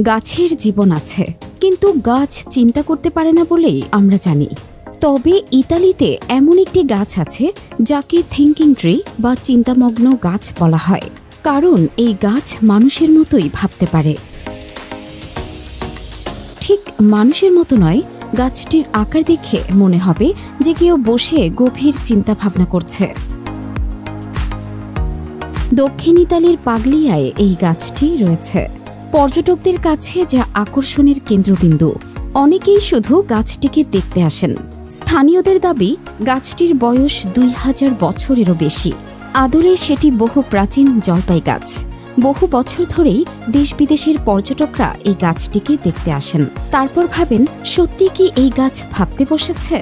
গাছের জীবন আছে, কিন্তু গাছ চিন্তা করতে পারে না বলেই আমরা জানি। তবে ইতালিতে এমন একটি গাছ আছে যাকে থিঙ্কিং ট্রি বা চিন্তামগ্ন গাছ বলা হয়, কারণ এই গাছ মানুষের মতোই ভাবতে পারে। ঠিক মানুষের মতো নয়, গাছটির আকার দেখে মনে হবে যে কেউ বসে গভীর চিন্তা ভাবনা করছে। দক্ষিণ ইতালির পাগলিয়ায় এই গাছটি রয়েছে। পর্যটকদের কাছে যা আকর্ষণের কেন্দ্রবিন্দু। অনেকেই শুধু গাছটিকে দেখতে আসেন। স্থানীয়দের দাবি গাছটির বয়স 2000 বছরেরও বেশি। আদলে সেটি বহু প্রাচীন জলপাই গাছ। বহু বছর ধরেই দেশ বিদেশের পর্যটকরা এই গাছটিকে দেখতে আসেন। তারপর ভাবেন, সত্যি কি এই গাছ ভাবতে বসেছে?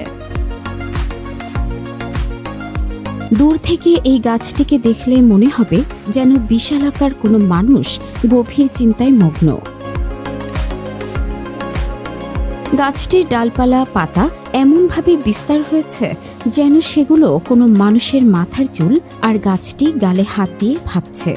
দূর থেকে এই গাছটিকে দেখলে মনে হবে যেন বিশালাকার কোনো মানুষ গভীর চিন্তায় মগ্ন। গাছটির ডালপালা পাতা এমনভাবে বিস্তার হয়েছে যেন সেগুলো কোনো মানুষের মাথার চুল, আর গাছটি গালে হাত দিয়ে ভাবছে।